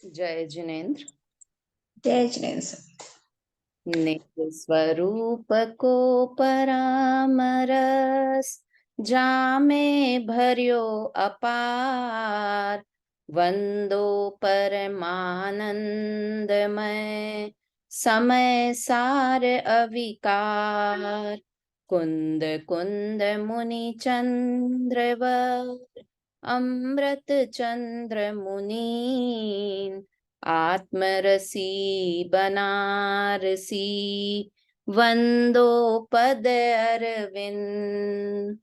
जय जिनेन्द्र। जय जिनेन्द्र सर। निज स्वरूप को परामरस, जामे भर्यो अपार। वंदो परमानंदमय, समय सार अविकार। कुंद कुंद मुनि चंद्रवर, अमृत चंद्र मुनीन। आत्मरसी बनारसी, वंदो पद अरविंद।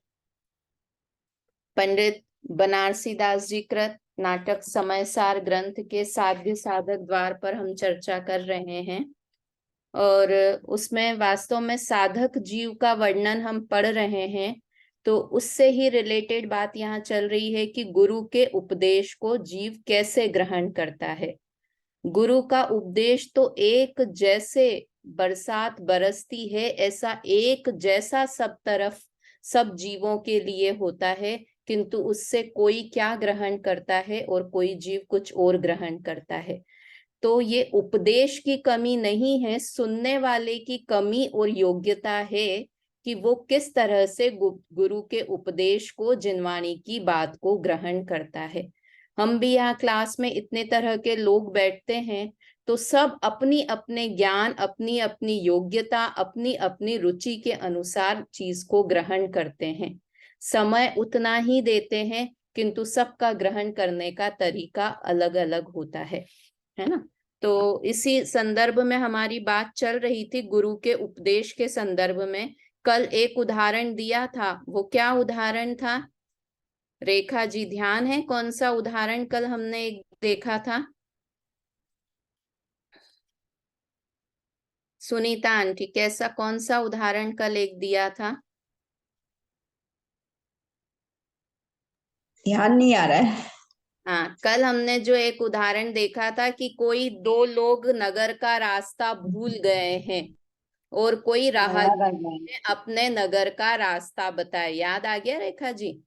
पंडित बनारसी दास जी कृत नाटक समय सार ग्रंथ के साध्य साधक द्वार पर हम चर्चा कर रहे हैं और उसमें वास्तव में साधक जीव का वर्णन हम पढ़ रहे हैं। तो उससे ही रिलेटेड बात यहाँ चल रही है कि गुरु के उपदेश को जीव कैसे ग्रहण करता है। गुरु का उपदेश तो एक जैसे बरसात बरसती है, ऐसा एक जैसा सब तरफ सब जीवों के लिए होता है, किंतु उससे कोई क्या ग्रहण करता है और कोई जीव कुछ और ग्रहण करता है। तो ये उपदेश की कमी नहीं है, सुनने वाले की कमी और योग्यता है कि वो किस तरह से गुरु के उपदेश को, जिनवाणी की बात को ग्रहण करता है। हम भी यहाँ क्लास में इतने तरह के लोग बैठते हैं, तो सब अपनी अपने ज्ञान, अपनी अपनी योग्यता, अपनी अपनी रुचि के अनुसार चीज को ग्रहण करते हैं। समय उतना ही देते हैं, किंतु सबका ग्रहण करने का तरीका अलग अलग होता है ना। तो इसी संदर्भ में हमारी बात चल रही थी, गुरु के उपदेश के संदर्भ में। कल एक उदाहरण दिया था, वो क्या उदाहरण था? रेखा जी ध्यान है कौन सा उदाहरण कल हमने एक देखा था? सुनीता आंटी, कैसा कौन सा उदाहरण कल एक दिया था? ध्यान नहीं आ रहा है। हाँ, कल हमने जो एक उदाहरण देखा था कि कोई दो लोग नगर का रास्ता भूल गए हैं और कोई याद आ राहगीर गया। ने अपने नगर का रास्ता बताया। याद आ गया रेखा जी?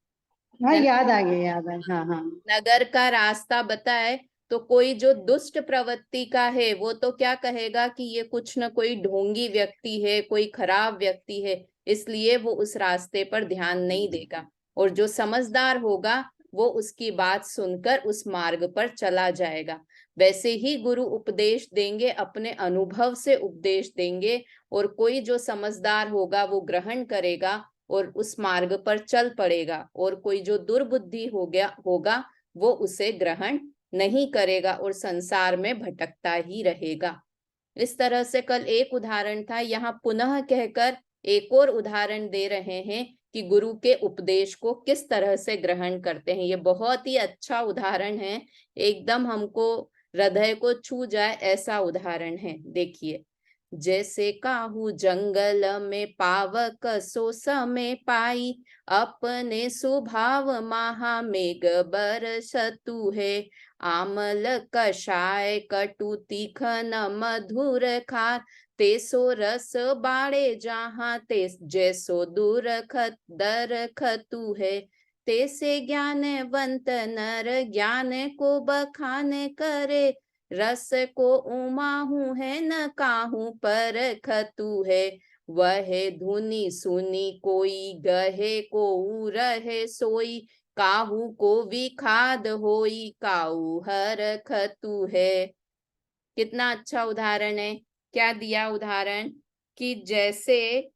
हाँ है ना? याद आ गया, याद आ, हाँ हाँ। नगर का रास्ता बताए तो कोई जो दुष्ट प्रवृत्ति का है वो तो क्या कहेगा कि ये कुछ न कोई ढोंगी व्यक्ति है, कोई खराब व्यक्ति है, इसलिए वो उस रास्ते पर ध्यान नहीं देगा। और जो समझदार होगा वो उसकी बात सुनकर उस मार्ग पर चला जाएगा। वैसे ही गुरु उपदेश देंगे, अपने अनुभव से उपदेश देंगे, और कोई जो समझदार होगा वो ग्रहण करेगा और उस मार्ग पर चल पड़ेगा, और कोई जो दुर्बुद्धि हो गया होगा वो उसे ग्रहण नहीं करेगा और संसार में भटकता ही रहेगा। इस तरह से कल एक उदाहरण था, यहाँ पुनः कहकर एक और उदाहरण दे रहे हैं कि गुरु के उपदेश को किस तरह से ग्रहण करते हैं। ये बहुत ही अच्छा उदाहरण है, एकदम हमको हृदय को छू जाए ऐसा उदाहरण है। देखिए, जैसे काहू जंगल में पावक सो समय पाई, अपने स्वभाव महा मेघ बरसतु है। आमल कषाय कटु तीखन मधुर खार, तेसो रस बाड़े जहाँ ते जैसो दुरखत दरखतु है। तेसे ज्ञानवंत नर ज्ञान को बखान करे, रस को उमाहू है न काहू पर खतु है। वह धुनी सुनी कोई गहे को रहे सोई, काहू को विखाद होई काऊ हर खतु है। कितना अच्छा उदाहरण है। क्या दिया उदाहरण कि जैसे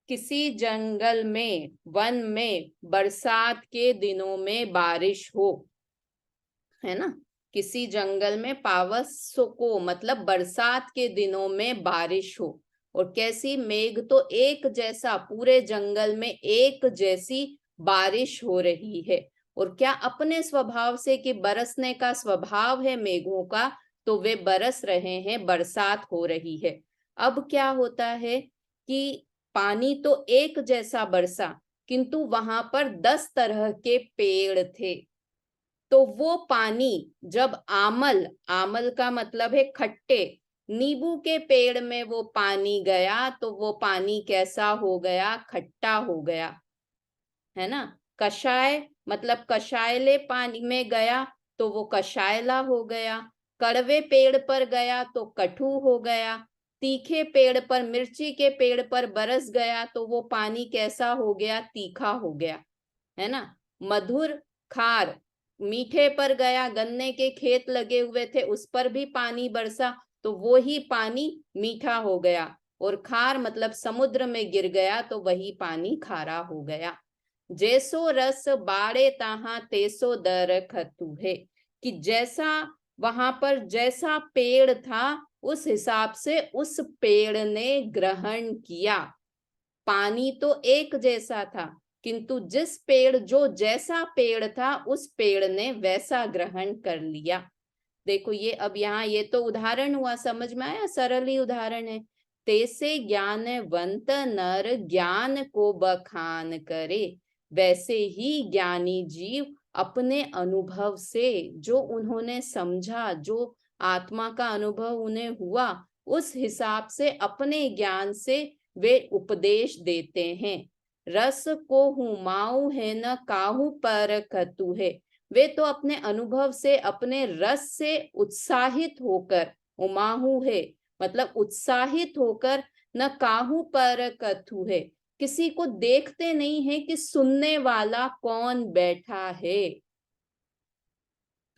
किसी जंगल में, वन में बरसात के दिनों में बारिश हो, है ना। किसी जंगल में पावस को मतलब बरसात के दिनों में बारिश हो, और कैसी मेघ तो एक जैसा पूरे जंगल में एक जैसी बारिश हो रही है। और क्या अपने स्वभाव से कि बरसने का स्वभाव है मेघों का, तो वे बरस रहे हैं, बरसात हो रही है। अब क्या होता है कि पानी तो एक जैसा बरसा, किंतु वहां पर 10 तरह के पेड़ थे। तो वो पानी जब आमल, आमल का मतलब है खट्टे, नींबू के पेड़ में वो पानी गया तो वो पानी कैसा हो गया? खट्टा हो गया, है ना। कषाय मतलब कषायले पानी में गया तो वो कषायला हो गया। कड़वे पेड़ पर गया तो कटु हो गया, तीखे पेड़ पर, मिर्ची के पेड़ पर बरस गया तो वो पानी कैसा हो गया, तीखा हो गया, है ना। मधुर खार, मीठे पर गया, गन्ने के खेत लगे हुए थे उस पर भी पानी बरसा तो वो ही पानी मीठा हो गया, और खार मतलब समुद्र में गिर गया तो वही पानी खारा हो गया। जैसो रस बाड़े ताहा तेसो दर खतु है, कि जैसा वहां पर जैसा पेड़ था उस हिसाब से उस पेड़ ने ग्रहण किया। पानी तो एक जैसा था, किंतु जिस पेड़ जो जैसा पेड़ था उस पेड़ ने वैसा ग्रहण कर लिया। देखो ये अब यहाँ ये तो उदाहरण हुआ, समझ में आया, सरल ही उदाहरण है। तैसे ज्ञानवंत नर ज्ञान को बखान करे, वैसे ही ज्ञानी जीव अपने अनुभव से जो उन्होंने समझा, जो आत्मा का अनुभव उन्हें हुआ, उस हिसाब से अपने ज्ञान से वे उपदेश देते हैं। रस को हुमाऊ है न काहू पर कतु है, वे तो अपने अनुभव से, अपने रस से उत्साहित होकर, उमाहू है मतलब उत्साहित होकर, न काहू पर कथु है, किसी को देखते नहीं है कि सुनने वाला कौन बैठा है,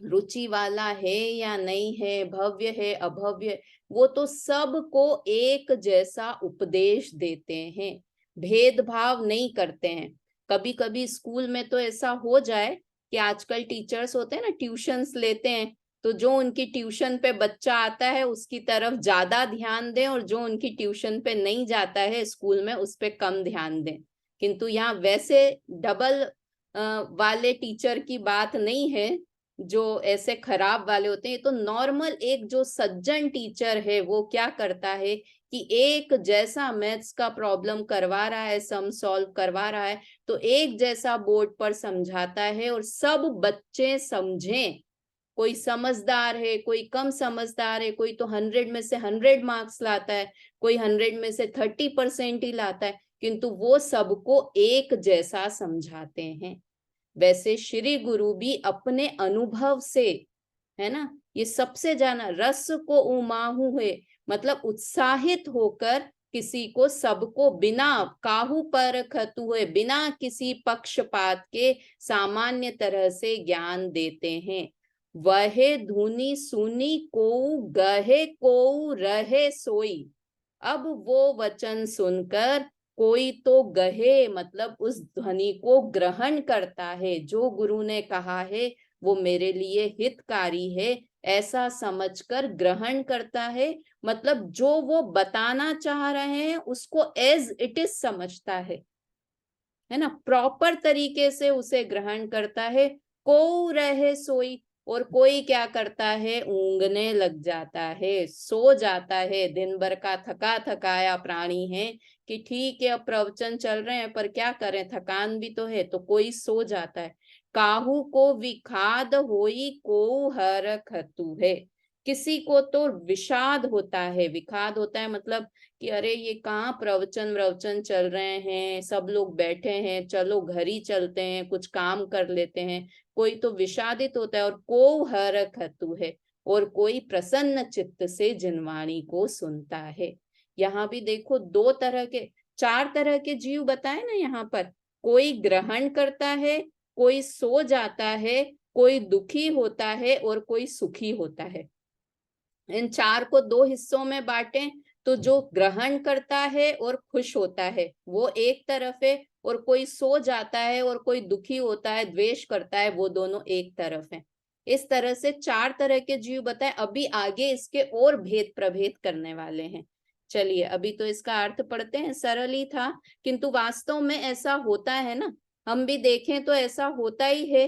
रुचि वाला है या नहीं है, भव्य है अभव्य, वो तो सबको एक जैसा उपदेश देते हैं, भेदभाव नहीं करते हैं। कभी कभी स्कूल में तो ऐसा हो जाए कि आजकल टीचर्स होते हैं ना, ट्यूशंस लेते हैं, तो जो उनकी ट्यूशन पे बच्चा आता है उसकी तरफ ज्यादा ध्यान दें, और जो उनकी ट्यूशन पे नहीं जाता है स्कूल में उस पे कम ध्यान दें। किंतु यहाँ वैसे डबल वाले टीचर की बात नहीं है, जो ऐसे खराब वाले होते हैं। ये तो नॉर्मल एक जो सज्जन टीचर है वो क्या करता है कि एक जैसा मैथ्स का प्रॉब्लम करवा रहा है, सम सॉल्व करवा रहा है, तो एक जैसा बोर्ड पर समझाता है और सब बच्चे समझें। कोई समझदार है, कोई कम समझदार है, कोई तो 100 में से 100 मार्क्स लाता है, कोई 100 में से 30% ही लाता है, किंतु वो सबको एक जैसा समझाते हैं। वैसे श्री गुरु भी अपने अनुभव से, है ना, ये सबसे जाना, रस को उमाहू है मतलब उत्साहित होकर किसी को, सबको बिना काहू पर खतु हुए, बिना किसी पक्षपात के सामान्य तरह से ज्ञान देते हैं। वह धुनी सुनी को गहे को रहे सोई, अब वो वचन सुनकर कोई तो गहे मतलब उस ध्वनि को ग्रहण करता है, जो गुरु ने कहा है वो मेरे लिए हितकारी है ऐसा समझकर ग्रहण करता है, मतलब जो वो बताना चाह रहे हैं उसको एज इट इज समझता है ना, प्रॉपर तरीके से उसे ग्रहण करता है। को रहे सोई, और कोई क्या करता है, ऊँगने लग जाता है, सो जाता है, दिन भर का थका थकाया प्राणी है कि ठीक है अब प्रवचन चल रहे हैं पर क्या करें, थकान भी तो है, तो कोई सो जाता है। काहू को विखाद होई को हर खतु है, किसी को तो विषाद होता है, विखाद होता है मतलब कि अरे ये कहाँ प्रवचन चल रहे हैं, सब लोग बैठे हैं, चलो घर ही चलते हैं, कुछ काम कर लेते हैं, कोई तो विषादित होता है। और को हर खतु है, और कोई प्रसन्न चित्त से जिनवाणी को सुनता है। यहाँ भी देखो दो तरह के, 4 तरह के जीव बताए ना यहाँ पर, कोई ग्रहण करता है, कोई सो जाता है, कोई दुखी होता है और कोई सुखी होता है। इन 4 को 2 हिस्सों में बांटें तो जो ग्रहण करता है और खुश होता है वो एक तरफ है, और कोई सो जाता है और कोई दुखी होता है, द्वेष करता है, वो दोनों एक तरफ है। इस तरह से 4 तरह के जीव बताए। अभी आगे इसके और भेद प्रभेद करने वाले हैं। चलिए अभी तो इसका अर्थ पढ़ते हैं, सरल ही था किंतु वास्तव में ऐसा होता है ना, हम भी देखें तो ऐसा होता ही है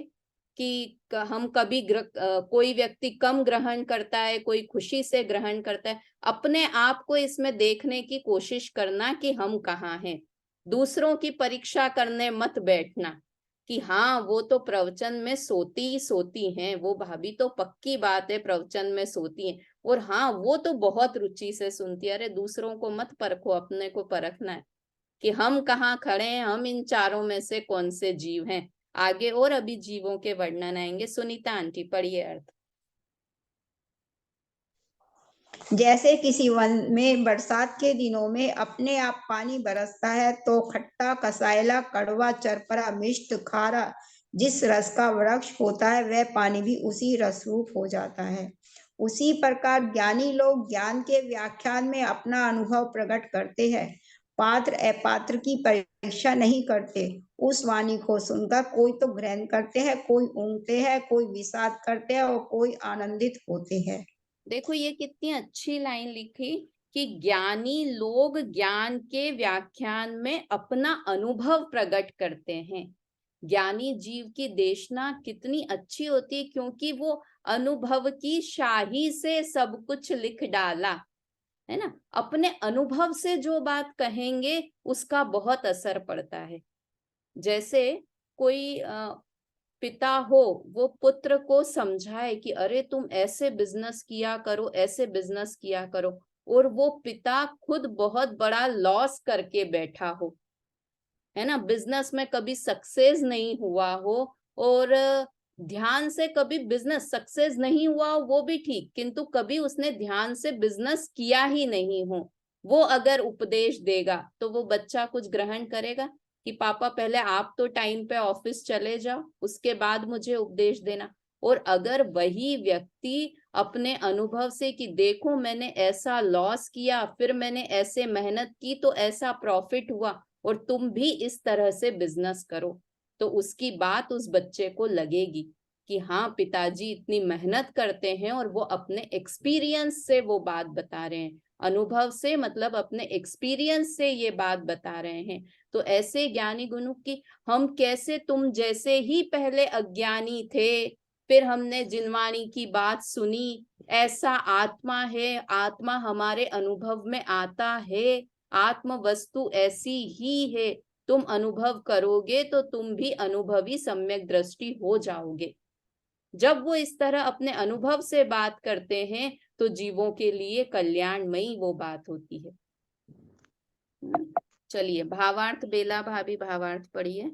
कि हम कभी कोई व्यक्ति कम ग्रहण करता है, कोई खुशी से ग्रहण करता है। अपने आप को इसमें देखने की कोशिश करना कि हम कहाँ हैं। दूसरों की परीक्षा करने मत बैठना कि हाँ वो तो प्रवचन में सोती ही सोती हैं, वो भाभी तो पक्की बात है प्रवचन में सोती हैं, और हाँ वो तो बहुत रुचि से सुनती है। अरे दूसरों को मत परखो, अपने को परखना है कि हम कहाँ खड़े हैं, हम इन चारों में से कौन से जीव हैं। आगे और अभी जीवों के वर्णन आएंगे। सुनीता आंटी पढ़िए अर्थ। जैसे किसी वन में बरसात के दिनों में अपने आप पानी बरसता है, तो खट्टा, कसाइला, कड़वा, चरपरा, मिष्ट, खारा जिस रस का वृक्ष होता है, वह पानी भी उसी रस रूप हो जाता है। उसी प्रकार ज्ञानी लोग ज्ञान के व्याख्यान में अपना अनुभव प्रकट करते हैं। पात्र अपात्र की परीक्षा नहीं करते। उस वाणी को सुनकर कोई तो ग्रहण करते हैं, कोई ऊँघते हैं, कोई विषाद करते हैं और कोई आनंदित होते हैं। देखो ये कितनी अच्छी लाइन लिखी कि ज्ञानी लोग ज्ञान के व्याख्यान में अपना अनुभव प्रकट करते हैं। ज्ञानी जीव की देशना कितनी अच्छी होती है, क्योंकि वो अनुभव की शाही से सब कुछ लिख डाला है ना। अपने अनुभव से जो बात कहेंगे उसका बहुत असर पड़ता है। जैसे कोई पिता हो, वो पुत्र को समझाए कि अरे तुम ऐसे बिजनेस किया करो, ऐसे बिजनेस किया करो, और वो पिता खुद बहुत बड़ा लॉस करके बैठा हो, है ना, बिजनेस में कभी सक्सेस नहीं हुआ हो, और ध्यान से कभी बिजनेस सक्सेस नहीं हुआ वो भी ठीक, किंतु कभी उसने ध्यान से बिजनेस किया ही नहीं हो, वो अगर उपदेश देगा तो वो बच्चा कुछ ग्रहण करेगा कि पापा पहले आप तो टाइम पे ऑफिस चले जाओ, उसके बाद मुझे उपदेश देना। और अगर वही व्यक्ति अपने अनुभव से कि देखो मैंने ऐसा लॉस किया, फिर मैंने ऐसे मेहनत की तो ऐसा प्रॉफिट हुआ, और तुम भी इस तरह से बिजनेस करो, तो उसकी बात उस बच्चे को लगेगी कि हाँ पिताजी इतनी मेहनत करते हैं और वो अपने एक्सपीरियंस से वो बात बता रहे हैं, अनुभव से मतलब अपने एक्सपीरियंस से ये बात बता रहे हैं। तो ऐसे ज्ञानी गुरु की हम कैसे, तुम जैसे ही पहले अज्ञानी थे, फिर हमने जिनवाणी की बात सुनी, ऐसा आत्मा है, आत्मा हमारे अनुभव में आता है, आत्म वस्तु ऐसी ही है, तुम अनुभव करोगे तो तुम भी अनुभवी सम्यक दृष्टि हो जाओगे। जब वो इस तरह अपने अनुभव से बात करते हैं तो जीवों के लिए कल्याणमयी वो बात होती है। चलिए भावार्थ बेला भाभी भावार्थ पढ़िए।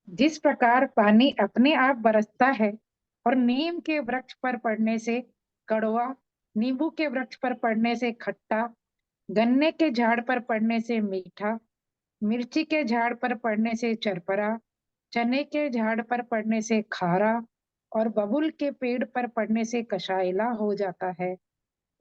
जिस प्रकार पानी अपने आप बरसता है और नीम के वृक्ष पर पड़ने से कड़वा, नींबू के वृक्ष पर पड़ने से खट्टा, गन्ने के झाड़ पर पड़ने से मीठा, मिर्ची के झाड़ पर पड़ने से चरपरा, चने के झाड़ पर पड़ने से खारा और बबूल के पेड़ पर पड़ने से कषायला हो जाता है,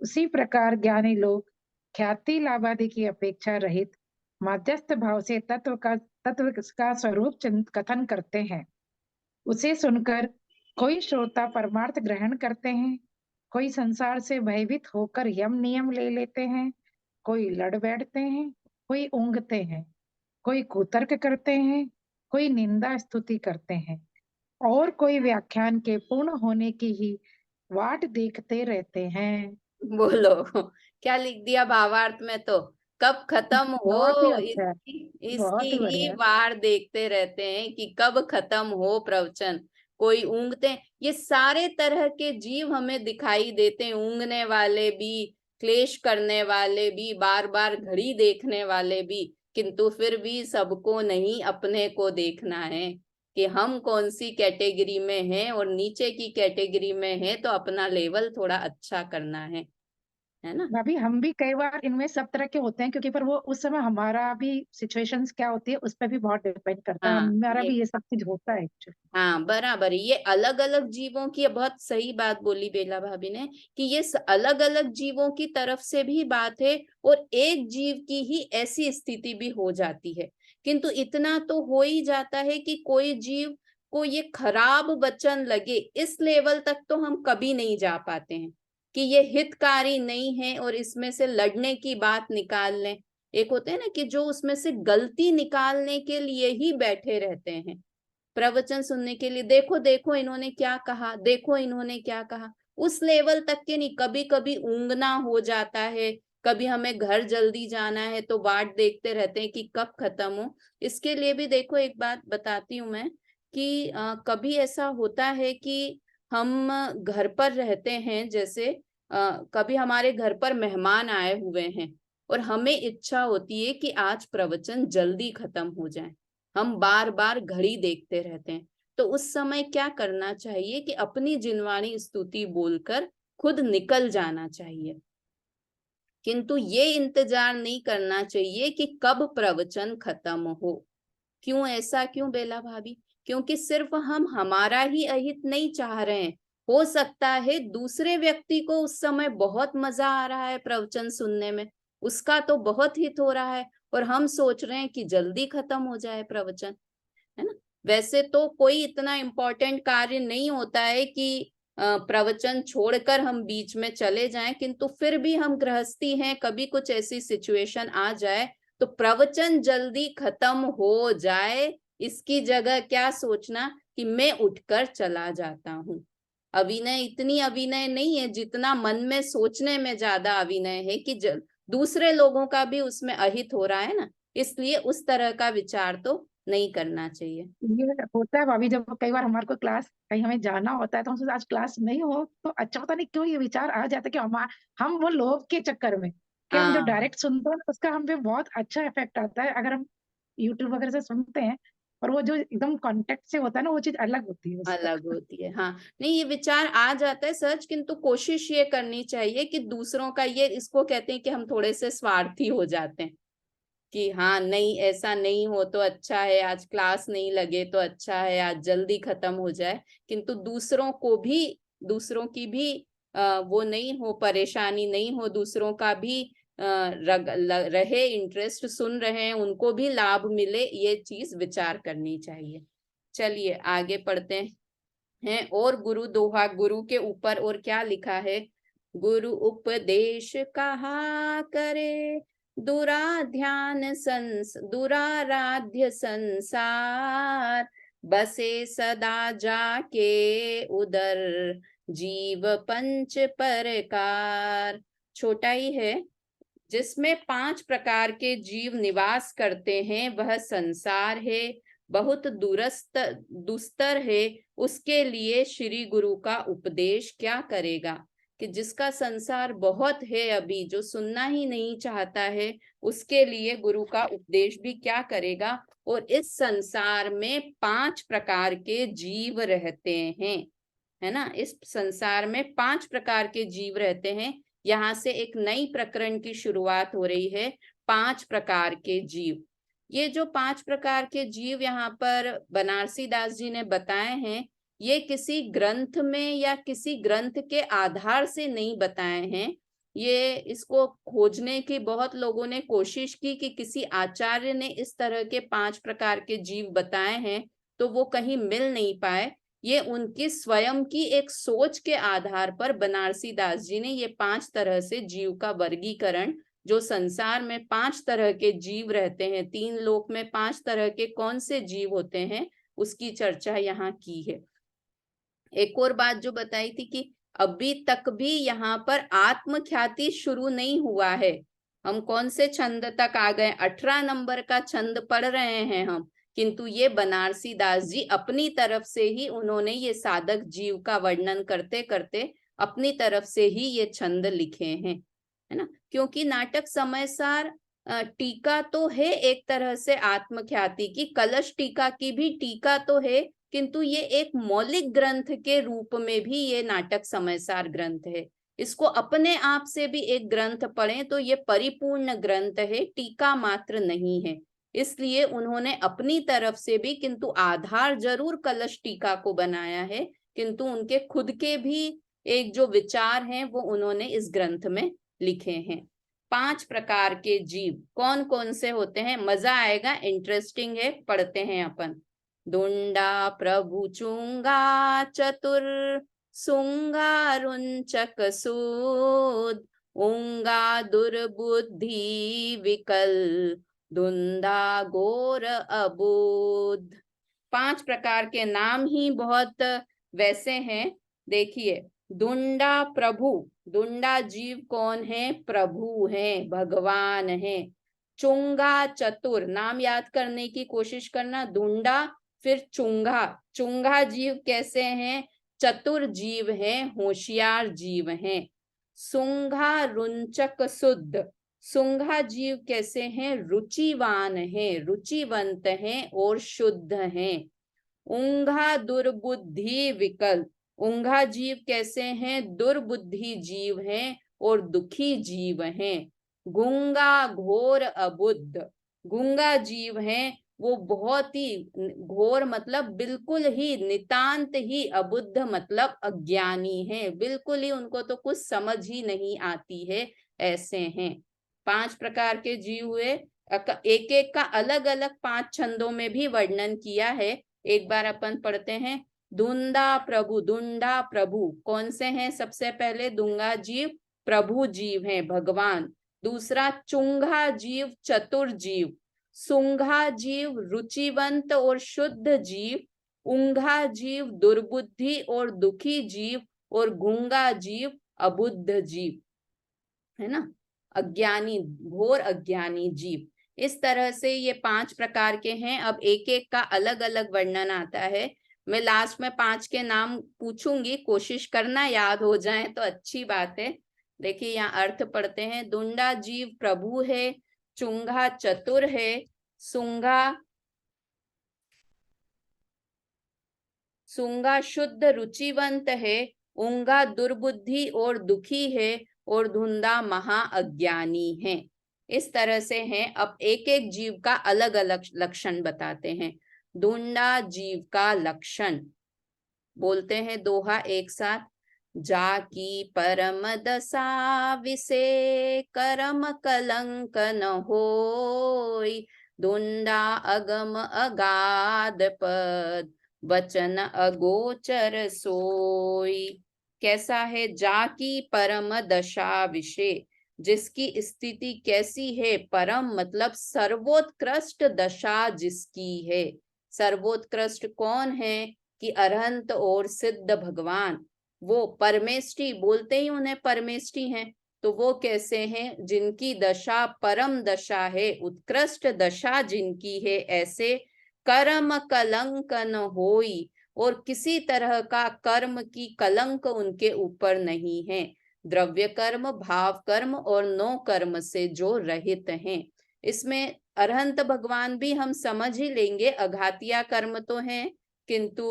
उसी प्रकार ज्ञानी लोग ख्याति लाभादि की अपेक्षा रहित मध्यस्थ भाव से तत्व का स्वरूप कथन करते हैं। उसे सुनकर कोई श्रोता परमार्थ ग्रहण करते हैं, कोई संसार से भयभीत होकर यम नियम ले लेते हैं, कोई लड़ बैठते हैं, कोई ऊंघते हैं, कोई कुतर्क करते हैं, कोई निंदा स्तुति करते हैं, और कोई व्याख्यान के पूर्ण होने की ही वाट देखते रहते हैं। बोलो क्या लिख दिया भावार्थ में, तो कब खत्म बहुत ही हो अच्छा है, इसकी बहुत ही ही बढ़िया। वार देखते रहते हैं कि कब खत्म हो प्रवचन। कोई ऊँघते हैं, ये सारे तरह के जीव हमें दिखाई देते हैं, ऊँघने वाले भी, क्लेश करने वाले भी, बार बार घड़ी देखने वाले भी, किंतु फिर भी सबको नहीं अपने को देखना है कि हम कौन सी कैटेगरी में हैं, और नीचे की कैटेगरी में है तो अपना लेवल थोड़ा अच्छा करना है ना। भाभी हम भी कई बार इनमें सब तरह के होते हैं, क्योंकि पर वो उस समय हमारा भी सिचुएशंस क्या होती है उस पर भी बहुत डिपेंड करता है, हाँ हमारा भी ये सब चीज होता है एक्चुअली। हाँ बराबर, ये अलग अलग जीवों की, बहुत सही बात बोली बेला भाभी ने कि ये अलग अलग जीवों की तरफ से भी बात है, और एक जीव की ही ऐसी स्थिति भी हो जाती है। किंतु इतना तो हो ही जाता है कि कोई जीव को ये खराब वचन लगे, इस लेवल तक तो हम कभी नहीं जा पाते हैं कि ये हितकारी नहीं है और इसमें से लड़ने की बात निकाल लें। एक होते हैं ना कि जो उसमें से गलती निकालने के लिए ही बैठे रहते हैं प्रवचन सुनने के लिए, देखो देखो इन्होंने क्या कहा, देखो इन्होंने क्या कहा, उस लेवल तक के नहीं। कभी कभी ऊँघना हो जाता है, कभी हमें घर जल्दी जाना है तो वाट देखते रहते हैं कि कब खत्म हो। इसके लिए भी देखो एक बात बताती हूँ मैं कि कभी ऐसा होता है कि हम घर पर रहते हैं, जैसे कभी हमारे घर पर मेहमान आए हुए हैं और हमें इच्छा होती है कि आज प्रवचन जल्दी खत्म हो जाए, हम बार बार घड़ी देखते रहते हैं, तो उस समय क्या करना चाहिए कि अपनी जिनवाणी स्तुति बोलकर खुद निकल जाना चाहिए, किंतु ये इंतजार नहीं करना चाहिए कि कब प्रवचन खत्म हो। क्यों ऐसा क्यों बेला भाभी? क्योंकि सिर्फ हम हमारा ही अहित नहीं चाह रहे हैं, हो सकता है दूसरे व्यक्ति को उस समय बहुत मजा आ रहा है प्रवचन सुनने में, उसका तो बहुत हित हो रहा है और हम सोच रहे हैं कि जल्दी खत्म हो जाए प्रवचन, है ना। वैसे तो कोई इतना इम्पोर्टेंट कार्य नहीं होता है कि प्रवचन छोड़कर हम बीच में चले जाएं, किंतु फिर भी हम गृहस्थी हैं, कभी कुछ ऐसी सिचुएशन आ जाए तो प्रवचन जल्दी खत्म हो जाए, इसकी जगह क्या सोचना कि मैं उठकर चला जाता हूँ। अभिनय इतनी अभिनय नहीं है जितना मन में सोचने में ज्यादा अभिनय है कि दूसरे लोगों का भी उसमें अहित हो रहा है ना, इसलिए उस तरह का विचार तो नहीं करना चाहिए। ये होता है भाभी, जब कई बार हमारे को क्लास कहीं हमें जाना होता है तो हम सोचते हैं, आज क्लास नहीं हो तो अच्छा, पता नहीं क्यों ये विचार आ जाता है कि हम वो लोभ के चक्कर में कि हम जो हाँ, डायरेक्ट सुनते हैं उसका हम पे बहुत अच्छा इफेक्ट आता है। अगर हम यूट्यूब वगैरह से सुनते हैं और वो जो एकदम कॉन्टेक्ट से होता है ना, वो चीज अलग होती है उसका। अलग होती है। हाँ, नहीं ये विचार आ जाता है सच, किंतु कोशिश ये करनी चाहिए कि दूसरों का, ये इसको कहते हैं कि हम थोड़े से स्वार्थी हो जाते हैं कि हाँ नहीं ऐसा नहीं हो तो अच्छा है, आज क्लास नहीं लगे तो अच्छा है, आज जल्दी खत्म हो जाए, किंतु दूसरों को भी, दूसरों की भी वो नहीं हो, परेशानी नहीं हो, दूसरों का भी रहे इंटरेस्ट, सुन रहे हैं उनको भी लाभ मिले, ये चीज विचार करनी चाहिए। चलिए आगे पढ़ते हैं। और गुरु दोहा, गुरु के ऊपर और क्या लिखा है? गुरु उपदेश कहा करे, दुराराध्य संसार, बसे सदा जाके उदर, जीव पंच परकार। छोटा ही है। जिसमें 5 प्रकार के जीव निवास करते हैं, वह संसार है, बहुत दुस्तर है, उसके लिए श्री गुरु का उपदेश क्या करेगा? कि जिसका संसार बहुत है, अभी जो सुनना ही नहीं चाहता है, उसके लिए गुरु का उपदेश भी क्या करेगा? और इस संसार में 5 प्रकार के जीव रहते हैं, है ना। इस संसार में 5 प्रकार के जीव रहते हैं। यहाँ से एक नई प्रकरण की शुरुआत हो रही है, 5 प्रकार के जीव। ये जो 5 प्रकार के जीव यहाँ पर बनारसी दास जी ने बताए हैं, ये किसी ग्रंथ में या किसी ग्रंथ के आधार से नहीं बताए हैं। ये इसको खोजने की बहुत लोगों ने कोशिश की कि किसी आचार्य ने इस तरह के 5 प्रकार के जीव बताए हैं, तो वो कहीं मिल नहीं पाए। ये उनकी स्वयं की एक सोच के आधार पर बनारसी दास जी ने ये 5 तरह से जीव का वर्गीकरण, जो संसार में 5 तरह के जीव रहते हैं, 3 लोक में 5 तरह के कौन से जीव होते हैं, उसकी चर्चा यहाँ की है। एक और बात जो बताई थी कि अभी तक भी यहाँ पर आत्मख्याति शुरू नहीं हुआ है। हम कौन से छंद तक आ गए? 18 नंबर का छंद पढ़ रहे हैं हम, किंतु ये बनारसी दास जी अपनी तरफ से ही, उन्होंने ये साधक जीव का वर्णन करते करते अपनी तरफ से ही ये छंद लिखे हैं, है ना। क्योंकि नाटक समय सार टीका तो है एक तरह से आत्मख्याति की, कलश टीका की भी टीका तो है, किंतु ये एक मौलिक ग्रंथ के रूप में भी ये नाटक समयसार ग्रंथ है। इसको अपने आप से भी एक ग्रंथ पढ़ें तो ये परिपूर्ण ग्रंथ है, टीका मात्र नहीं है। इसलिए उन्होंने अपनी तरफ से भी, किंतु आधार जरूर कलश टीका को बनाया है, किंतु उनके खुद के भी एक जो विचार हैं वो उन्होंने इस ग्रंथ में लिखे हैं। 5 प्रकार के जीव कौन कौन से होते हैं? मजा आएगा, इंटरेस्टिंग है, पढ़ते हैं अपन। दुंडा प्रभु चुंगा चतुर, सुंगा रुंचक सूद, उंगा दुर्बुद्धि विकल, धुंधा घोर अबूद। 5 प्रकार के नाम ही बहुत वैसे हैं। देखिए, दुंडा प्रभु, दुंडा जीव कौन है? प्रभु है, भगवान है। चुंगा चतुर, नाम याद करने की कोशिश करना, दुंडा फिर चुंगा, चुंगा जीव कैसे हैं? चतुर जीव हैं, होशियार जीव हैं। सुंघा रुंचक शुद्ध, सुंघा जीव कैसे हैं? रुचिवान हैं, रुचिवंत हैं और शुद्ध हैं। ऊंघा दुर्बुद्धि विकल, ऊंघा जीव कैसे हैं? दुर्बुद्धि जीव हैं और दुखी जीव हैं। गूंगा घोर अबुद्ध, गूंगा जीव हैं, वो बहुत ही घोर मतलब बिल्कुल ही नितांत ही, अबुद्ध मतलब अज्ञानी है, बिल्कुल ही उनको तो कुछ समझ ही नहीं आती है, ऐसे हैं। 5 प्रकार के जीव हुए, एक एक का अलग अलग 5 छंदों में भी वर्णन किया है। एक बार अपन पढ़ते हैं। दुंदा प्रभु, दुंडा प्रभु कौन से हैं? सबसे पहले दूंगा जीव प्रभु जीव हैं, भगवान। दूसरा चुंगा जीव चतुर जीव, सुंघा जीव रुचिवंत और शुद्ध जीव, ऊंघा जीव दुर्बुद्धि और दुखी जीव, और गूंगा जीव अबुद्ध जीव, है ना, अज्ञानी, घोर अज्ञानी जीव। इस तरह से ये 5 प्रकार के हैं। अब एक एक का अलग अलग वर्णन आता है। मैं लास्ट में 5 के नाम पूछूंगी, कोशिश करना याद हो जाए तो अच्छी बात है। देखिए यहाँ अर्थ पढ़ते हैं। दुंडा जीव प्रभु है, चुंगा चतुर है, सुंगा शुद्ध रुचिवंत है, ऊंगा दुर्बुद्धि और दुखी है, और धुंधा महा अज्ञानी है। इस तरह से हैं। अब एक एक जीव का अलग अलग लक्षण बताते हैं। धुंधा जीव का लक्षण बोलते हैं, दोहा एक साथ। जाकी परम दशा विषे कर्म कलंक न होय, धुंधा अगम अगाध पद वचन अगोचर सोई। कैसा है? जाकी परम दशा विषय, जिसकी स्थिति कैसी है? परम मतलब सर्वोत्कृष्ट दशा जिसकी है। सर्वोत्कृष्ट कौन है? कि अरहंत और सिद्ध भगवान, वो परमेष्टि, बोलते ही उन्हें परमेष्टि हैं। तो वो कैसे हैं? जिनकी दशा परम दशा है, उत्कृष्ट दशा जिनकी है, ऐसे कर्म कलंक न होई, और किसी तरह का कर्म की कलंक उनके ऊपर नहीं है। द्रव्य कर्म, भाव कर्म और नो कर्म से जो रहित हैं। इसमें अरहंत भगवान भी हम समझ ही लेंगे, अघातिया कर्म तो हैं किंतु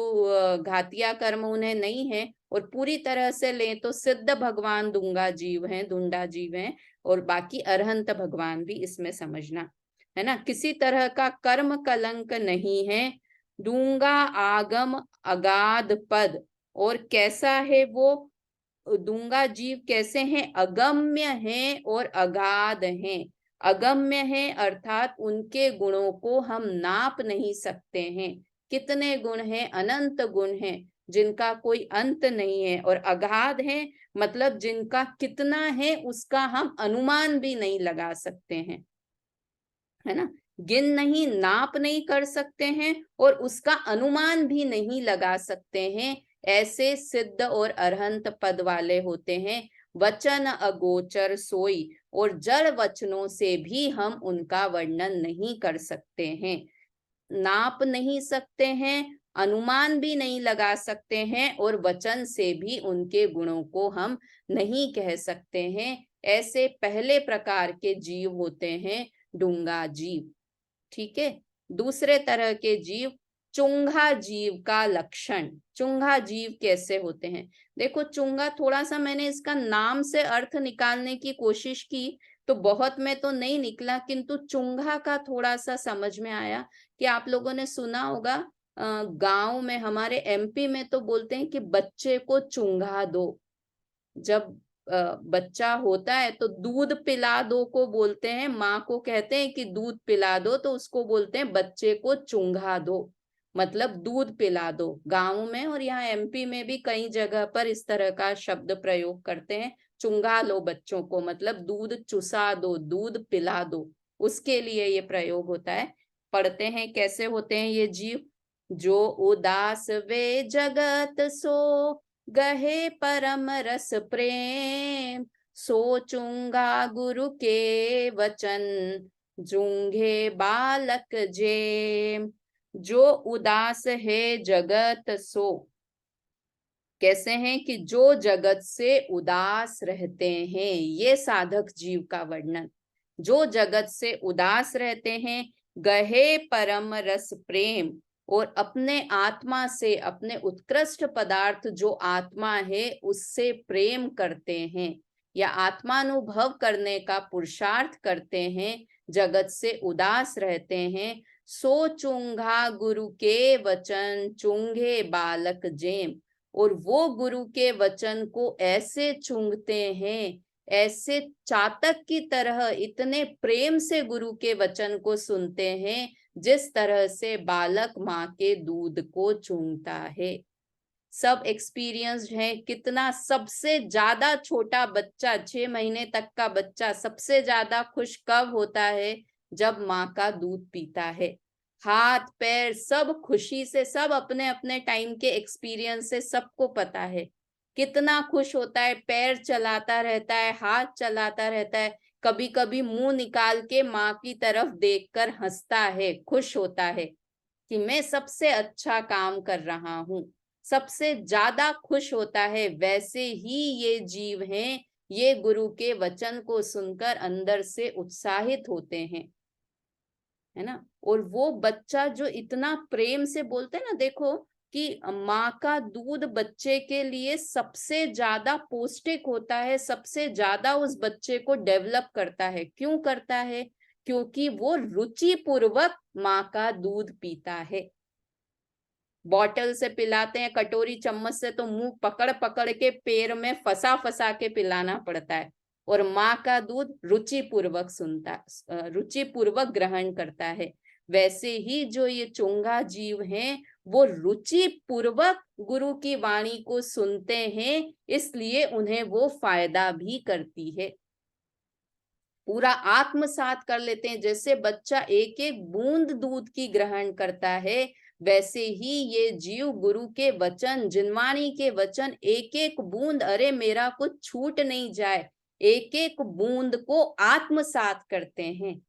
घातिया कर्म उन्हें नहीं है। और पूरी तरह से लें तो सिद्ध भगवान दूंगा जीव हैं, दुंडा जीव हैं, और बाकी अरहंत भगवान भी इसमें समझना है ना। किसी तरह का कर्म कलंक नहीं है। दूंगा आगम अगाध पद, और कैसा है वो? दूंगा जीव कैसे हैं? अगम्य हैं और अगाध हैं। अगम्य हैं अर्थात उनके गुणों को हम नाप नहीं सकते हैं। कितने गुण हैं? अनंत गुण हैं, जिनका कोई अंत नहीं है। और अगाध है मतलब जिनका कितना है उसका हम अनुमान भी नहीं लगा सकते हैं, है ना। गिन नहीं, नाप नहीं कर सकते हैं, और उसका अनुमान भी नहीं लगा सकते हैं। ऐसे सिद्ध और अरहंत पद वाले होते हैं। वचन अगोचर सोई, और जड़ वचनों से भी हम उनका वर्णन नहीं कर सकते हैं, नाप नहीं सकते हैं, अनुमान भी नहीं लगा सकते हैं, और वचन से भी उनके गुणों को हम नहीं कह सकते हैं। ऐसे पहले प्रकार के जीव होते हैं डूंगा जीव। ठीक है। दूसरे तरह के जीव चुंगा जीव का लक्षण। चुंगा जीव कैसे होते हैं? देखो चुंगा, थोड़ा सा मैंने इसका नाम से अर्थ निकालने की कोशिश की तो बहुत में तो नहीं निकला, किंतु चुंगा का थोड़ा सा समझ में आया। कि आप लोगों ने सुना होगा, गांव में हमारे एमपी में तो बोलते हैं कि बच्चे को चुंगा दो। जब बच्चा होता है तो दूध पिला दो को बोलते हैं, माँ को कहते हैं कि दूध पिला दो, तो उसको बोलते हैं बच्चे को चुंगा दो, मतलब दूध पिला दो। गांव में और यहाँ एमपी में भी कई जगह पर इस तरह का शब्द प्रयोग करते हैं। चुंगा लो बच्चों को मतलब दूध चुसा दो, दूध पिला दो, उसके लिए ये प्रयोग होता है। पढ़ते हैं कैसे होते हैं ये जीव। जो उदास वे जगत सो, गहे परम रस प्रेम, सोचूंगा गुरु के वचन, जूंघे बालक जेम। जो उदास है जगत सो, कैसे हैं? कि जो जगत से उदास रहते हैं, ये साधक जीव का वर्णन। जो जगत से उदास रहते हैं, गहे परम रस प्रेम, और अपने आत्मा से, अपने उत्कृष्ट पदार्थ जो आत्मा है उससे प्रेम करते हैं या आत्मानुभव करने का पुरुषार्थ करते हैं, जगत से उदास रहते हैं, सो चुंगा गुरु के वचन चुंगे बालक जेम। और वो गुरु के वचन को ऐसे चुंगते हैं, ऐसे चातक की तरह इतने प्रेम से गुरु के वचन को सुनते हैं, जिस तरह से बालक माँ के दूध को चूंगता है। सब एक्सपीरियंस्ड है। कितना सबसे ज्यादा छोटा बच्चा, 6 महीने तक का बच्चा सबसे ज्यादा खुश कब होता है? जब माँ का दूध पीता है। हाथ पैर सब खुशी से, सब अपने अपने टाइम के एक्सपीरियंस से सबको पता है कितना खुश होता है, पैर चलाता रहता है, हाथ चलाता रहता है, कभी कभी मुंह निकाल के माँ की तरफ देखकर हंसता है, खुश होता है कि मैं सबसे अच्छा काम कर रहा हूँ, सबसे ज्यादा खुश होता है। वैसे ही ये जीव हैं, ये गुरु के वचन को सुनकर अंदर से उत्साहित होते हैं, है ना। और वो बच्चा जो इतना प्रेम से बोलते हैं ना, देखो कि माँ का दूध बच्चे के लिए सबसे ज्यादा पौष्टिक होता है, सबसे ज्यादा उस बच्चे को डेवलप करता है। क्यों करता है? क्योंकि वो रुचि पूर्वक माँ का दूध पीता है। बॉटल से पिलाते हैं, कटोरी चम्मच से तो मुंह पकड़ पकड़ के पैर में फंसा फंसा के पिलाना पड़ता है, और माँ का दूध रुचि पूर्वक ग्रहण करता है। वैसे ही जो ये चुंगा जीव हैं, वो रुचि पूर्वक गुरु की वाणी को सुनते हैं, इसलिए उन्हें वो फायदा भी करती है, पूरा आत्मसात कर लेते हैं। जैसे बच्चा एक एक बूंद दूध की ग्रहण करता है, वैसे ही ये जीव गुरु के वचन, जिनवाणी के वचन, एक एक बूंद, अरे मेरा कुछ छूट नहीं जाए, एक एक बूंद को आत्मसात करते हैं,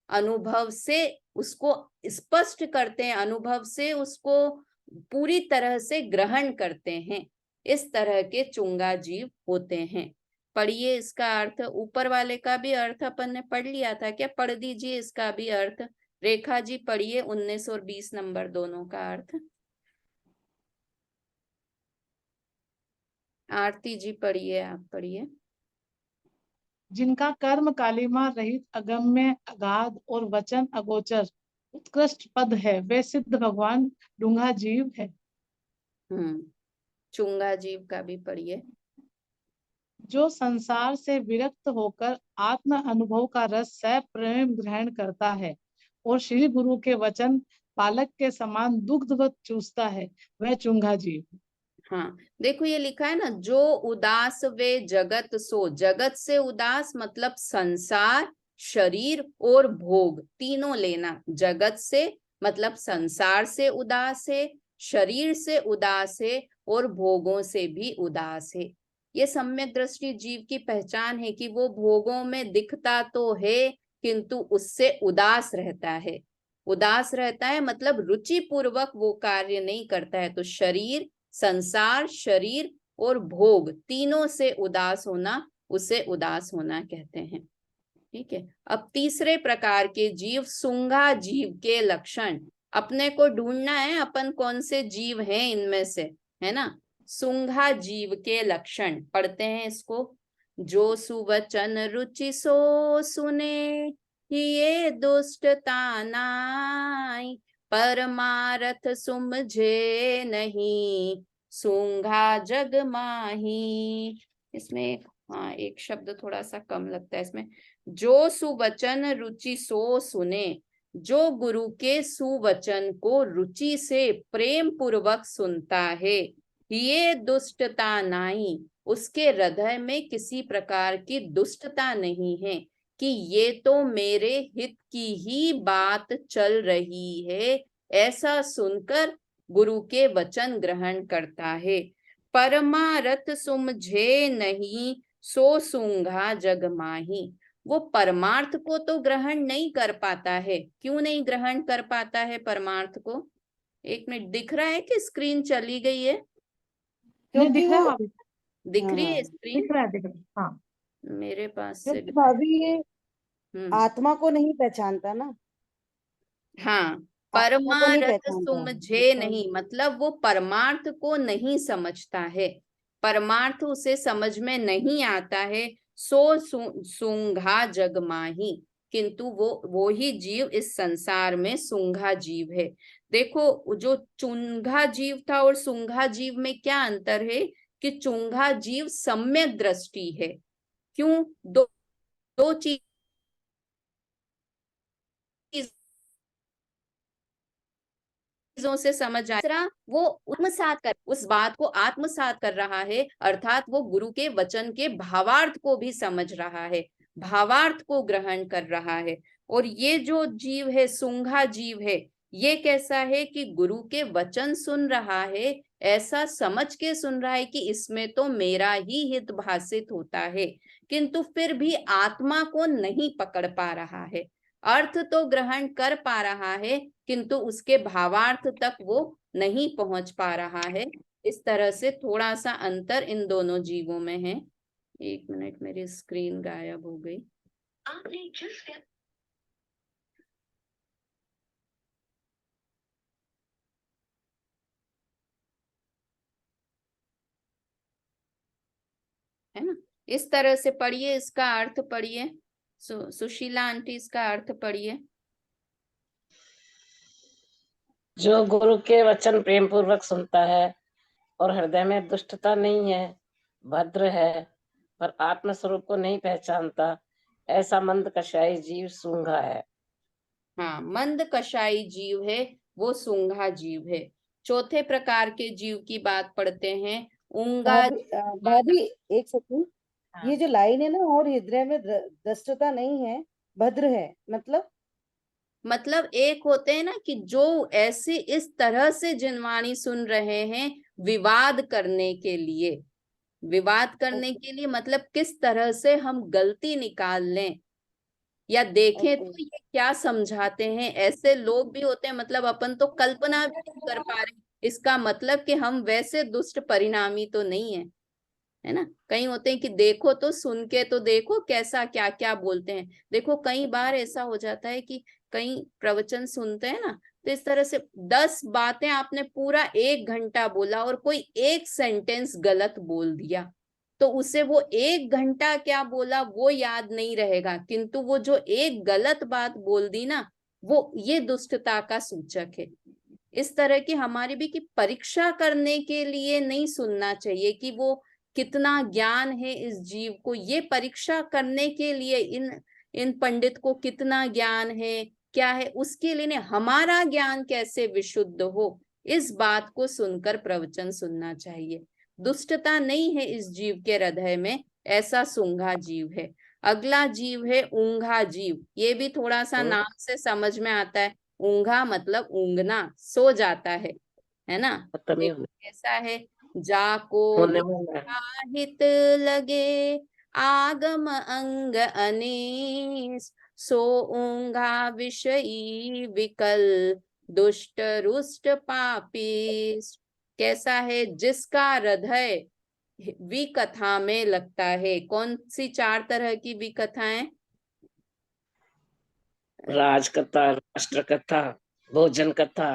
अनुभव से उसको स्पष्ट करते हैं, अनुभव से उसको पूरी तरह से ग्रहण करते हैं। इस तरह के चुंगा जीव होते हैं। पढ़िए इसका अर्थ, ऊपर वाले का भी अर्थ अपन ने पढ़ लिया था क्या? पढ़ दीजिए इसका भी अर्थ। रेखा जी पढ़िए 19 और 20 नंबर दोनों का अर्थ। आरती जी पढ़िए, आप पढ़िए। जिनका कर्म कालिमा रहित अगम्य अगाध और वचन अगोचर उत्कृष्ट पद है, वे सिद्ध भगवान डूंगा जीव है। चुंगा जीव का भी पढ़िए। जो संसार से विरक्त होकर आत्म अनुभव का रस सप्रेम ग्रहण करता है और श्री गुरु के वचन बालक के समान दुग्धवत चूसता है, वह चुंगा जीव। हाँ, देखो ये लिखा है ना, जो उदास वे जगत सो। जगत से उदास मतलब संसार, शरीर और भोग तीनों लेना। जगत से मतलब संसार से उदास है, शरीर से उदास है और भोगों से भी उदास है। ये सम्यक दृष्टि जीव की पहचान है कि वो भोगों में दिखता तो है, किंतु उससे उदास रहता है। उदास रहता है मतलब रुचि पूर्वक वो कार्य नहीं करता है। तो शरीर, संसार, शरीर और भोग तीनों से उदास होना, उसे उदास होना कहते हैं। ठीक है। अब तीसरे प्रकार के जीव, सुंगा जीव के लक्षण। अपने को ढूंढना है अपन कौन से जीव हैं इनमें से, है ना। सुंगा जीव के लक्षण पढ़ते हैं इसको। जो सुवचन रुचि सो सुने, ये दुष्टता नाई, परमारथ सुमझे नहीं, सूंघा जग माही। इसमें एक शब्द थोड़ा सा कम लगता है इसमें। जो सुवचन रुचि सो सुने, जो गुरु के सुवचन को रुचि से प्रेम पूर्वक सुनता है, ये दुष्टता नाई, उसके हृदय में किसी प्रकार की दुष्टता नहीं है कि ये तो मेरे हित की ही बात चल रही है, ऐसा सुनकर गुरु के वचन ग्रहण करता है। परमारथ सुमझे नहीं, सो सूंघा जग माही। वो परमार्थ को तो ग्रहण नहीं कर पाता है। क्यों नहीं ग्रहण कर पाता है परमार्थ को? एक मिनट, दिख रहा है कि स्क्रीन चली गई है? नहीं दिख रहा है क्योंकि भाभी? दिख रही है स्क्रीन? दिख रहा है, दिख रहा है। हाँ, मेरे पास से भी। भाभी ये हम्म, आत्मा को नहीं पहचानता ना। हाँ, आत्मा को नहीं परमार्थ पहचानता। समझे नहीं, मतलब वो परमार्थ को नहीं समझता है, परमार्थ उसे समझ में नहीं आता है। सो सूंघा जग माही, किंतु वो ही जीव इस संसार में सूंघा जीव है। देखो, जो चुंघा जीव था और सूंघा जीव में क्या अंतर है कि चुंघा जीव सम्यक दृष्टि है। क्यों? दो चीज चीजों से समझ आए। दूसरा, वो आत्मसात कर उस बात को आत्मसात कर रहा है, अर्थात वो गुरु के वचन के भावार्थ को भी समझ रहा है, भावार्थ को ग्रहण कर रहा है। और ये जो जीव है, सूंघा जीव है, ये कैसा है कि गुरु के वचन सुन रहा है, ऐसा समझ के सुन रहा है कि इसमें तो मेरा ही हित भाषित होता है, किंतु फिर भी आत्मा को नहीं पकड़ पा रहा है। अर्थ तो ग्रहण कर पा रहा है, किंतु उसके भावार्थ तक वो नहीं पहुंच पा रहा है। इस तरह से थोड़ा सा अंतर इन दोनों जीवों में है। एक मिनट, मेरी स्क्रीन गायब हो गई। है ना? इस तरह से पढ़िए, इसका अर्थ पढ़िए। सुशीला आंटी, इसका अर्थ पढ़िए। जो गुरु के वचन प्रेम पूर्वक सुनता है और हृदय में दुष्टता नहीं है, भद्र है, पर आत्म स्वरूप को नहीं पहचानता, ऐसा मंद कषाई जीव सूंघा है। हाँ, मंद कषाई जीव है, वो सूंघा जीव है। चौथे प्रकार के जीव की बात पढ़ते हैं। ऊंगा। भाभी एक सेकंड, हाँ। ये जो लाइन है ना, और हृदय में दृष्टता नहीं है, भद्र है, मतलब एक होते हैं ना कि जो ऐसे इस तरह से जिनवाणी सुन रहे हैं विवाद करने के लिए, विवाद करने के लिए, मतलब किस तरह से हम गलती निकाल लें या देखें तो ये क्या समझाते हैं। ऐसे लोग भी होते हैं, मतलब अपन तो कल्पना भी नहीं कर पा रहे, इसका मतलब कि हम वैसे दुष्ट परिणामी तो नहीं है, है ना। कई होते हैं कि देखो तो सुन के तो देखो कैसा क्या क्या बोलते हैं। देखो, कई बार ऐसा हो जाता है कि कई प्रवचन सुनते हैं ना, तो इस तरह से 10 बातें आपने पूरा 1 घंटा बोला और कोई एक सेंटेंस गलत बोल दिया, तो उसे वो 1 घंटा क्या बोला वो याद नहीं रहेगा, किंतु वो जो एक गलत बात बोल दी ना, वो ये दुष्टता का सूचक है। इस तरह की हमारी भी कि परीक्षा करने के लिए नहीं सुनना चाहिए कि वो कितना ज्ञान है इस जीव को, ये परीक्षा करने के लिए इन पंडित को कितना ज्ञान है, क्या है, उसके लिए नहीं, हमारा ज्ञान कैसे विशुद्ध हो, इस बात को सुनकर प्रवचन सुनना चाहिए। दुष्टता नहीं है इस जीव के हृदय में, ऐसा सूंघा जीव है। अगला जीव है ऊंघा जीव। ये भी थोड़ा सा नाम से समझ में आता है। ऊंघा मतलब ऊंघना, सो जाता है ना। कैसा है? जाको हित लगे आगम अंग अनीस, सो ऊंघा विषयी विकल दुष्ट रुष्ट पापीस। कैसा है? जिसका हृदय विकथा में लगता है। कौन सी 4 तरह की विकथाएं? राजकथा, राष्ट्र कथा, भोजन कथा,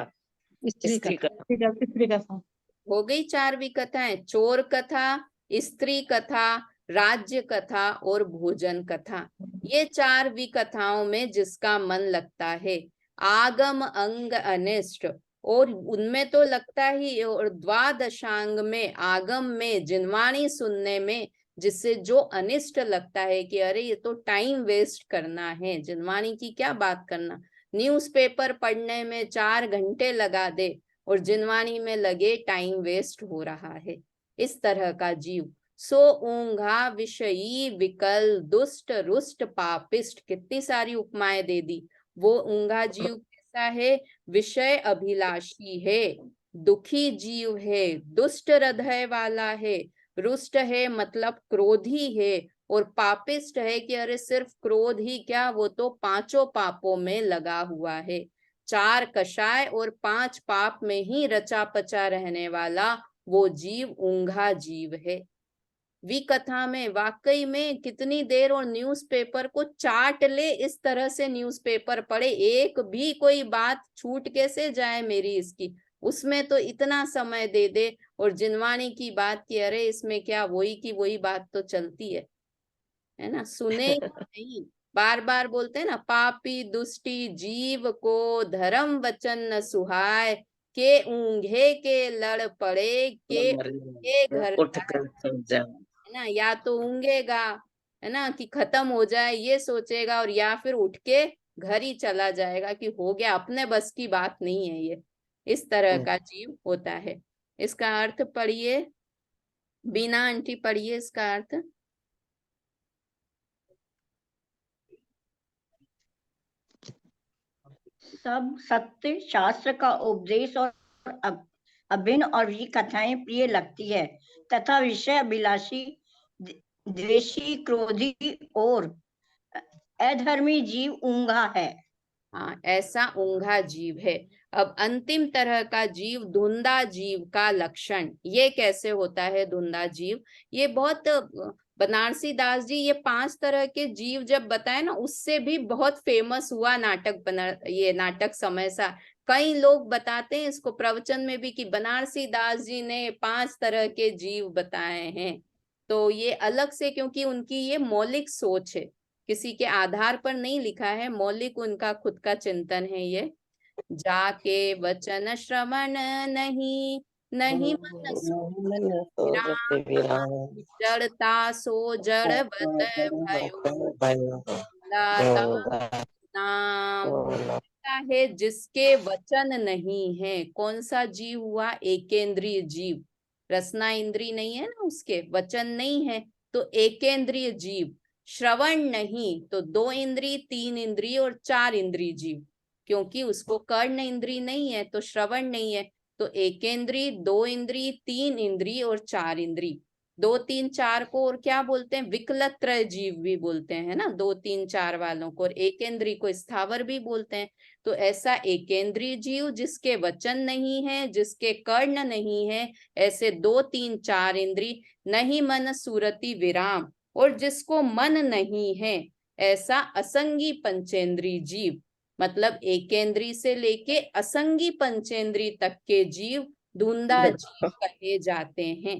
स्त्री कथा। हो गई 4 विकथाएं। चोर कथा, स्त्री कथा, राज्य कथा और भोजन कथा। ये 4 विकथाओं में जिसका मन लगता है, आगम अंग अनिष्ट, और उनमें तो लगता ही, और द्वादशांग में, आगम में, जिनवाणी सुनने में, जिससे जो अनिष्ट लगता है कि अरे ये तो टाइम वेस्ट करना है, जिनवाणी की क्या बात करना, न्यूज़पेपर पढ़ने में 4 घंटे लगा दे और जिनवाणी में लगे टाइम वेस्ट हो रहा है, इस तरह का जीव। सो ऊंघा विषयी विकल दुष्ट रुष्ट पापिष्ट, कितनी सारी उपमाएं दे दी। वो ऊंघा जीव कैसा है? विषय अभिलाषी है, दुखी जीव है, दुष्ट हृदय वाला है, रुष्ट है मतलब क्रोधी है, और पापिष्ट है कि अरे सिर्फ क्रोध ही क्या, वो तो 5 पापों में लगा हुआ है। 4 कषाय और 5 पाप में ही रचा पचा रहने वाला वो जीव ऊंघा जीव है। विकथा में वाकई में कितनी देर, और न्यूज़पेपर को चाट ले इस तरह से न्यूज़पेपर पढ़े, एक भी कोई बात छूट कैसे जाए मेरी इसकी, उसमें तो इतना समय दे दे। और जिनवाणी की बात की, अरे इसमें क्या वही की वही बात तो चलती है ना, सुने नहीं, बार बार बोलते हैं ना, पापी दुष्टी जीव को धर्म वचन न सुहाय, के ऊंघे के लड़ पड़े, के घर उठ कर सो जाओ। है ना, या तो ऊँघेगा है ना कि खत्म हो जाए ये सोचेगा, और या फिर उठ के घर ही चला जाएगा कि हो गया, अपने बस की बात नहीं है ये, इस तरह का जीव होता है। इसका अर्थ पढ़िए, बीना आंटी पढ़िए इसका अर्थ। सब सत्य शास्त्र का उपदेश और अभिन्न और भी कथाएं प्रिय लगती है, तथा विषय अभिलाषी, द्वेषी, क्रोधी और अधर्मी जीव ऊंघा है। हाँ, ऐसा ऊंघा जीव है। अब अंतिम तरह का जीव धुंधा जीव का लक्षण, ये कैसे होता है धुंधा जीव? ये बहुत बनारसी दास जी ये 5 तरह के जीव जब बताए ना, उससे भी बहुत फेमस हुआ नाटक बना, ये नाटक समय सा। कई लोग बताते हैं इसको प्रवचन में भी कि बनारसी दास जी ने 5 तरह के जीव बताए हैं। तो ये अलग से, क्योंकि उनकी ये मौलिक सोच है, किसी के आधार पर नहीं लिखा है, मौलिक उनका खुद का चिंतन है ये। जाके वचन श्रवण नहीं, नहीं मन जड़ता सो जड़वत भयो, नाम है जिसके वचन नहीं है। कौन सा जीव हुआ? एकेंद्रीय जीव, रसना इंद्री नहीं है ना, उसके वचन नहीं है तो एकेंद्रीय जीव। श्रवण नहीं तो 2 इंद्री, 3 इंद्री और 4 इंद्री जीव, क्योंकि उसको कर्ण इंद्री नहीं है तो श्रवण नहीं है। तो एकेंद्री, 2 इंद्री, 3 इंद्री और 4 इंद्री। 2, 3, 4 को और क्या बोलते हैं? विकलत्रय जीव भी बोलते हैं ना, 2, 3, 4 वालों को। और एकेंद्री को स्थावर भी बोलते हैं। तो ऐसा एकेंद्रीय जीव जिसके वचन नहीं है, जिसके कर्ण नहीं है, ऐसे 2, 3, 4 इंद्री, नहीं मन सुरति विराम, और जिसको मन नहीं है, ऐसा असंगी पंचेंद्री जीव। मतलब एकेंद्री से लेके असंगी पंचेंद्री तक के जीव धुंधा जीव कहे जाते हैं,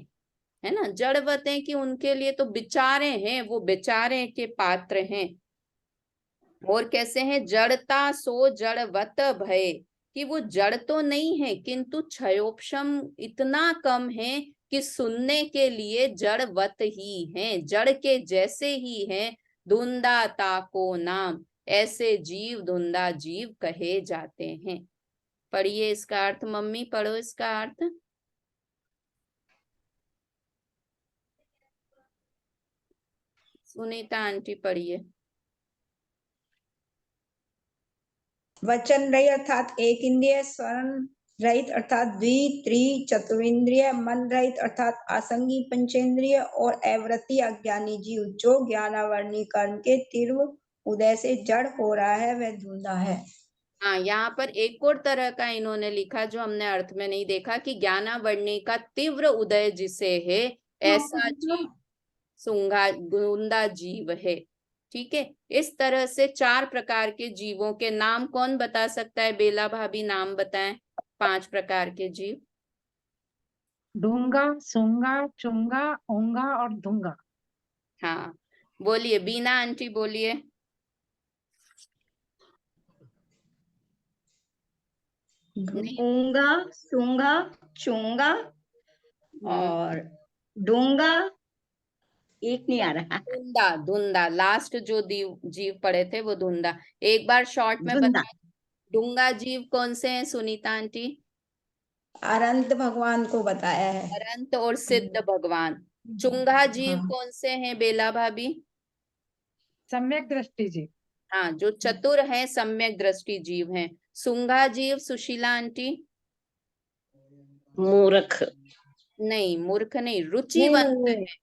है ना। जड़वत है कि उनके लिए तो बिचारे हैं, वो बेचारे के पात्र हैं। और कैसे हैं? जड़ता सो जड़वत भय, कि वो जड़ तो नहीं है किंतु क्षयोपशम इतना कम है कि सुनने के लिए जड़वत ही हैं, जड़ के जैसे ही हैं। धुंधाता को नाम, ऐसे जीव धुंधा जीव कहे जाते हैं। पढ़िए इसका अर्थ, मम्मी पढ़ो इसका अर्थ। सुनीता आंटी पढ़िए। वचन रहित अर्थात एक इंद्रिय, स्वरण रहित अर्थात द्वि त्रि चतुरिंद्रिय, मन रहित अर्थात आसंगी पंचेंद्रिय, और अवृत्ति अज्ञानी जीव जो ज्ञानावर्णी कर्म के तीव्र उदय से जड़ हो रहा है वह धुंधा है। हाँ, यहाँ पर एक और तरह का इन्होंने लिखा जो हमने अर्थ में नहीं देखा, कि ज्ञानावर्णी का तीव्र उदय जिसे है, ऐसा जीव सूंघा धुंधा जीव है। ठीक है, इस तरह से 4 प्रकार के जीवों के नाम कौन बता सकता है? बेला भाभी नाम बताएं 5 प्रकार के जीव। डूंगा, सूंगा, चुंगा, ऊंगा और धुंगा। हाँ बोलिए, बीना आंटी बोलिए। ऊंगा, सूंगा, चूंगा और डूंगा, एक नहीं आ रहा। धुंधा, धुंधा लास्ट जो जीव पढ़े थे वो धुंधा। एक बार शॉर्ट में धुंधा। बता, डूंगा जीव कौन से हैं सुनीता आंटी? अनंत भगवान को बताया है। अनंत और सिद्ध भगवान। चुंगा जीव हाँ। कौन से हैं बेला भाभी? सम्यक दृष्टि जी। हाँ, जो चतुर है, सम्यक दृष्टि जीव हैं। सुंगा जीव सुशीला आंटी? मूर्ख। नहीं, मूर्ख नहीं, रुचिवंत है।